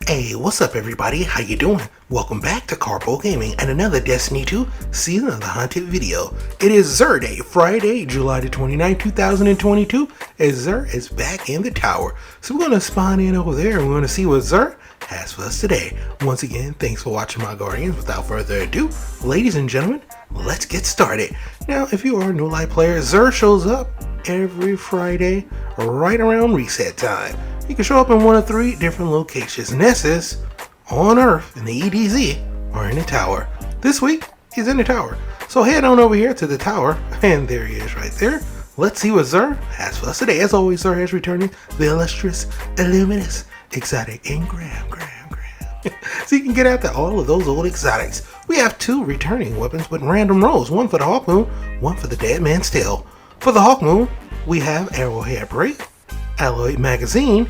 Hey, what's up everybody? How you doing? Welcome back to Karpo Gaming and another Destiny 2 Season of the Hunted video. It is Xur Day, Friday, July the 29th, 2022, as Xur is back in the tower. So we're going to spawn in over there and we're going to see what Xur has for us today. Once again, thanks for watching my Guardians. Without further ado, ladies and gentlemen, let's get started. Now, if you are a new light player, Xur shows up every Friday right around reset time. You can show up in one of 3 different locations, and this is on Earth in the EDZ or in the tower. This week, he's in the tower. So head on over here to the tower, and there he is right there. Let's see what Xur has for us today. As always, Xur has returning the illustrious, illuminous, exotic ENGRAM. So you can get after all of those old exotics. We have 2 returning weapons with random rolls, one for the Hawk Moon, one for the Dead Man's Tail. For the Hawk Moon, we have Arrowhead Break, Alloy Magazine,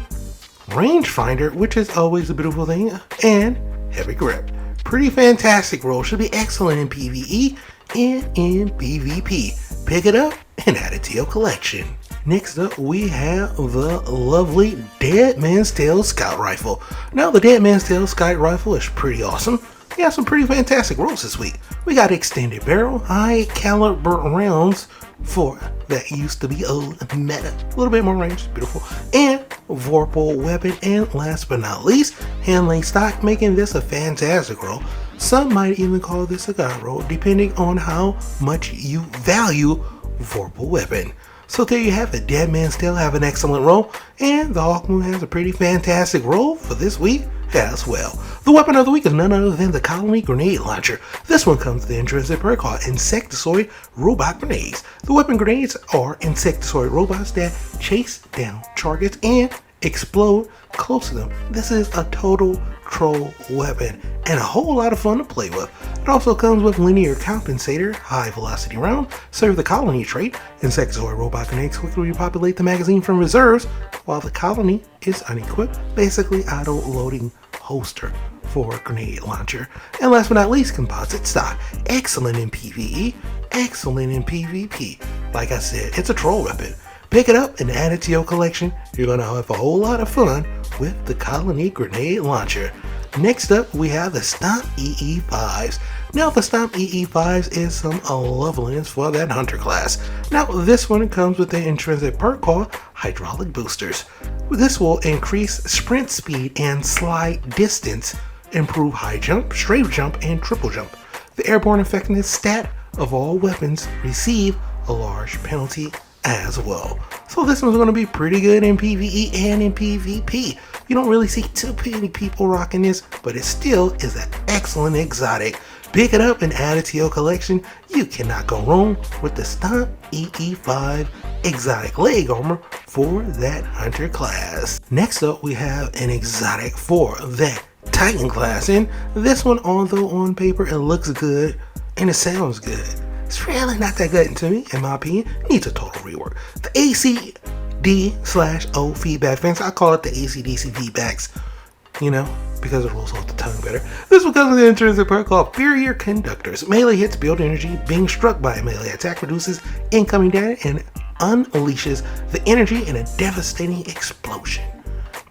Rangefinder, which is always a beautiful thing, and Heavy Grip. Pretty fantastic roll. Should be excellent in PvE and in PvP. Pick it up and add it to your collection. Next up, we have the lovely Dead Man's Tail Scout Rifle. Now, the Dead Man's Tail Scout Rifle is pretty awesome. We have some pretty fantastic rolls this week. We got extended barrel, high caliber rounds for that used to be old meta. A little bit more range, beautiful. And Vorpal weapon, and last but not least, handling stock, making this a fantastic roll. Some might even call this a god roll, depending on how much you value Vorpal weapon. So there you have it. Dead Man's Tail have an excellent roll, and the Hawk Moon has a pretty fantastic roll for this week as well. The weapon of the week is none other than the Colony Grenade Launcher. This one comes with the intrinsic perk called Insectoid Robot Grenades. The weapon grenades are insectoid robots that chase down targets and explode close to them. This is a total troll weapon and a whole lot of fun to play with. It also comes with linear compensator, high velocity round, serve the colony trait. Insectoid robot grenades quickly repopulate the magazine from reserves while the colony is unequipped, basically auto loading holster for a grenade launcher. And last but not least, composite stock. Excellent in PvE, excellent in PvP. Like I said, it's a troll weapon. Pick it up and add it to your collection. You're going to have a whole lot of fun with the Colony Grenade Launcher. Next up, we have the Stomp EE5s. Now, the Stomp EE5s is some loveliness for that Hunter class. Now, this one comes with the intrinsic perk called Hydraulic Boosters. This will increase sprint speed and slide distance, improve high jump, straight jump, and triple jump. The airborne effectiveness stat of all weapons receive a large penalty as well. So this one's going to be pretty good in PvE and in PvP. You don't really see too many people rocking this, but it still is an excellent exotic. Pick it up and add it to your collection. You cannot go wrong with the Stomp EE5 exotic leg armor for that Hunter class. Next up, we have an exotic for that Titan class, and this one, although on paper it looks good and it sounds good, it's really not that good to me, in my opinion. Needs a total rework. The ACD/O feedback fans, I call it the ACDC feedbacks, you know, because it rolls off the tongue better. This one comes with an intrinsic perk called Barrier Conductors. Melee hits build energy. Being struck by a melee attack reduces incoming damage and unleashes the energy in a devastating explosion.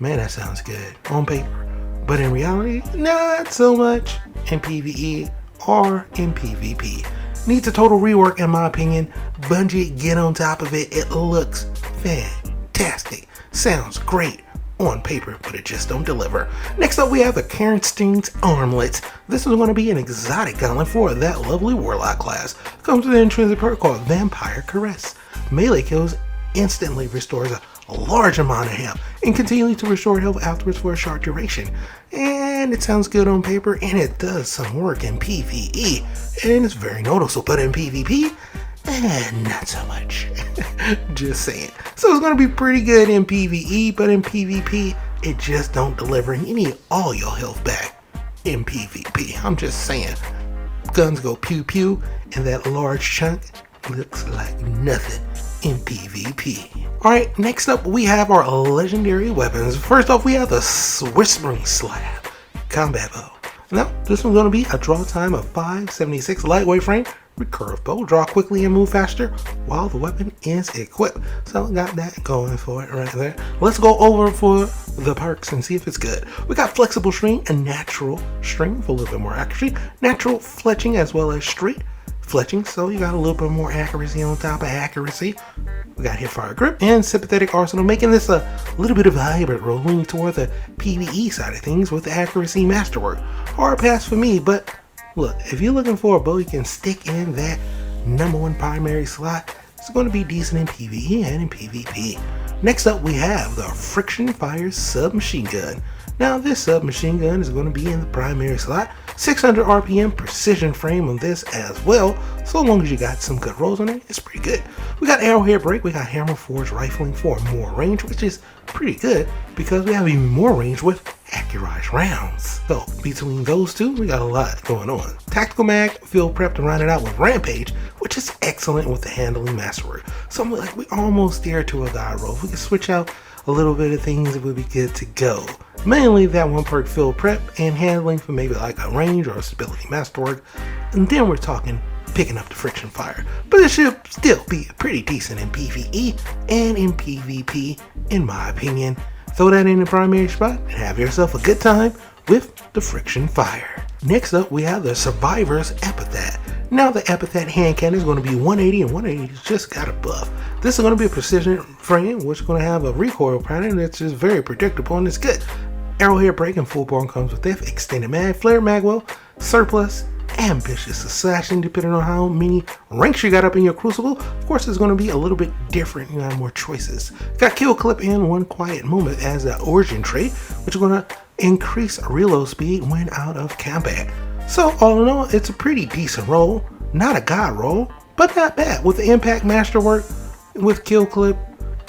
Man, that sounds good on paper, but in reality, not so much in PvE or in PvP. Needs a total rework, in my opinion. Bungie, get on top of it. It looks fantastic. Sounds great on paper, but it just don't deliver. Next up, we have the KARNSTEIN's Armlets. This is going to be an exotic gauntlet for that lovely Warlock class. Comes with an intrinsic perk called Vampire Caress. Melee kills instantly restores a large amount of health and continues to restore health afterwards for a short duration. And it sounds good on paper, and it does some work in PvE, and it's very noticeable, but in PvP, not so much. Just saying. So it's going to be pretty good in PvE, but in PvP, it just don't deliver, and you need all your health back in PvP. I'm just saying. Guns go pew pew, and that large chunk looks like nothing in PvP. Alright, next up we have our legendary weapons. First off, we have the Whispering SLAB Combat Bow. Now, this one's going to be a draw time of 576 lightweight frame, recurve bow, draw quickly and move faster while the weapon is equipped. So got that going for it right there. Let's go over for the perks and see if it's good. We got flexible string and natural string for a little bit more accuracy, natural fletching as well as straight fletching, so you got a little bit more accuracy on top of accuracy. We got hipfire grip and sympathetic arsenal, making this a little bit of a hybrid role, leaning toward the PvE side of things with the accuracy masterwork. Hard pass for me, but look, if you're looking for a bow you can stick in that #1 primary slot, it's going to be decent in PvE and in PvP. Next up we have the friction fire submachine gun. Now this submachine gun is going to be in the primary slot, 600 RPM precision frame on this as well. So long as you got some good rolls on it, it's pretty good. We got arrowhead break, we got hammer forged rifling for more range, which is pretty good because we have even more range with accurized rounds. So between those two, we got a lot going on. Tactical mag, field prep to round it out with rampage, which is excellent with the handling masterwork. So I'm like, we almost there to a god roll. If we can switch out a little bit of things, it would be good to go. Mainly that one perk, field prep and handling for maybe like a range or a stability masterwork. And then we're talking picking up the friction fire. But it should still be pretty decent in PvE and in PvP, in my opinion. Throw that in the primary spot and have yourself a good time with the friction fire. Next up, we have the Survivor's Epitaph. Now the Epitaph hand cannon is going to be 180, and 180 just got a buff. This is going to be a precision frame, which is going to have a recoil pattern that's just very predictable and it's good. Arrowhead break and full bore comes with it. Extended mag, flare magwell, surplus, ambitious assassin, depending on how many ranks you got up in your crucible. Of course, it's going to be a little bit different. You have more choices. Got kill clip and one quiet moment as the origin trait, which is going to increase reload speed when out of combat. So all in all, it's a pretty decent roll. Not a god roll, but not bad. With the impact masterwork, with kill clip,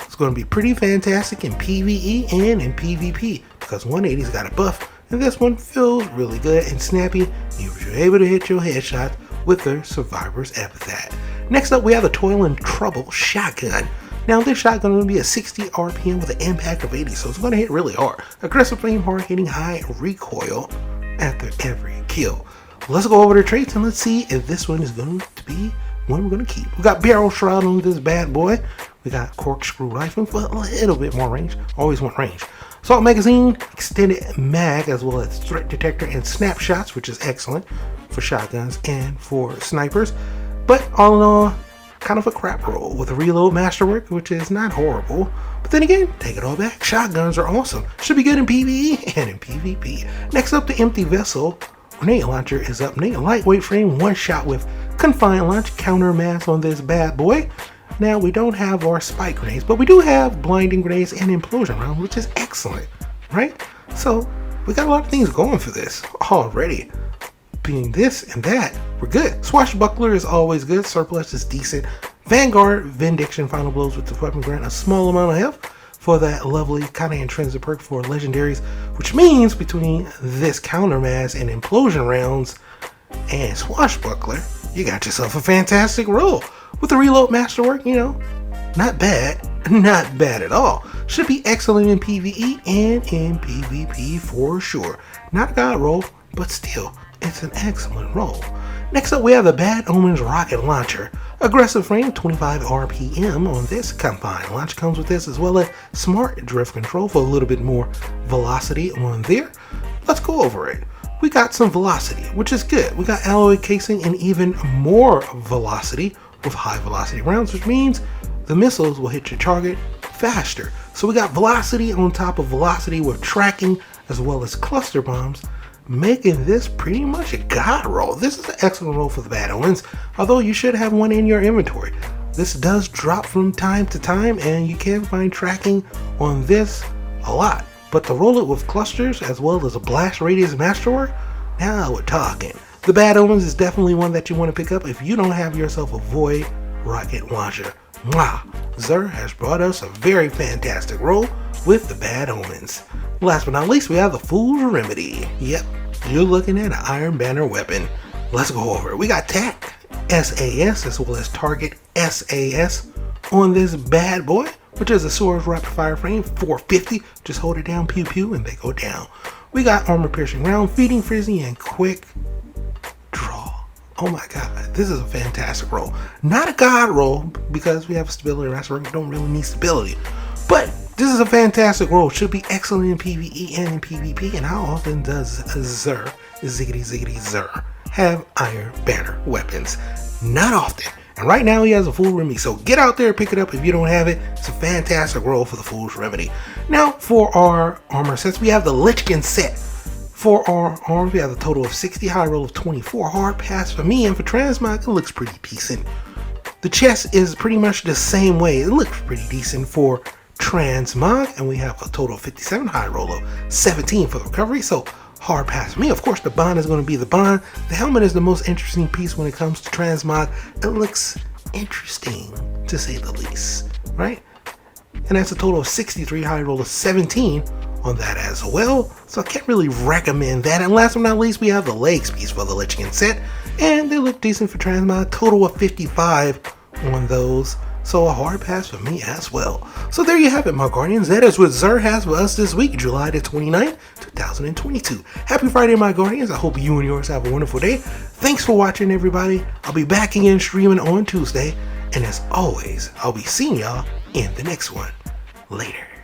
it's going to be pretty fantastic in PvE and in PvP because 180's got a buff. And this one feels really good and snappy. You're able to hit your headshots with the Survivor's Epitaph. Next up, we have the Toil and Trouble shotgun. Now this shotgun is going to be a 60 RPM with an impact of 80, so it's going to hit really hard. Aggressive flame, hard hitting, high recoil after every kill. Let's go over the traits and let's see if this one is going to be one we're going to keep. We got barrel shroud on this bad boy. We got corkscrew rifling for a little bit more range. Always want range. Assault magazine, extended mag, as well as threat detector and snapshots, which is excellent for shotguns and for snipers. But all in all, kind of a crap roll with a reload masterwork, which is not horrible. But then again, take it all back. Shotguns are awesome. Should be good in PvE and in PvP. Next up, the empty vessel grenade launcher is up. Lightweight frame, one shot with confined launch, counter mass on this bad boy. Now we don't have our spike grenades, but we do have blinding grenades and implosion rounds, which is excellent, right? So we got a lot of things going for this already. Being this and that, we're good. Swashbuckler is always good. Surplus is decent. Vanguard, Vindiction, final blows with the weapon grant a small amount of health for that lovely kind of intrinsic perk for legendaries, which means between this counter mass and implosion rounds and Swashbuckler, you got yourself a fantastic roll. With the reload masterwork, you know, not bad at all. Should be excellent in PvE and in PvP for sure. Not a god roll, but still, it's an excellent roll. Next up, we have the Bad Omens rocket launcher. Aggressive frame, 25 RPM on this. Confined launch comes with this, as well as smart drift control for a little bit more velocity on there. Let's go over it. We got some velocity, which is good. We got alloy casing and even more velocity with high velocity rounds, which means the missiles will hit your target faster. So we got velocity on top of velocity with tracking as well as cluster bombs, making this pretty much a god roll. This is an excellent roll for the Bad Omens, although you should have one in your inventory. This does drop from time to time and you can find tracking on this a lot. But to roll it with clusters as well as a blast radius masterwork, now we're talking. The Bad Omens is definitely one that you want to pick up if you don't have yourself a Void rocket launcher. Mwah! Xur has brought us a very fantastic roll with the Bad Omens. Last but not least, we have the Fool's Remedy. Yep, you're looking at an Iron Banner weapon. Let's go over it. We got TAC, SAS, as well as Target SAS on this bad boy, which is a Swords rapid fire frame, 450. Just hold it down, pew pew, and they go down. We got armor piercing round, feeding frenzy, and quick draw. Oh my god, this is a fantastic roll. Not a god roll, because we have stability restaurant, we don't really need stability. But this is a fantastic roll. Should be excellent in PvE and in PvP. And how often does Xur, Xur, have Iron Banner weapons? Not often. And right now he has a full remedy. So get out there, pick it up if you don't have it. It's a fantastic roll for the Fool's Remedy. Now for our armor sets, we have the LIGHTKIN set. For our arms, we have a total of 60, high roll of 24, hard pass for me, and for transmog, it looks pretty decent. The chest is pretty much the same way. It looks pretty decent for transmog, and we have a total of 57, high roll of 17 for the recovery, so hard pass for me. Of course, the bond is going to be the bond. The helmet is the most interesting piece when it comes to transmog. It looks interesting, to say the least, right? And that's a total of 63, high roll of 17 on that as well, so I can't really recommend that. And last but not least, we have the legs piece for the LIGHTKIN set, and they look decent for transmog, total of 55 on those, so a hard pass for me as well. So there you have it, my guardians. That is what Xur has for us this week, July the 29th, 2022. Happy Friday, my guardians. I hope you and yours have a wonderful day. Thanks for watching, everybody. I'll be back again streaming on Tuesday, and as always, I'll be seeing y'all in the next one. Later.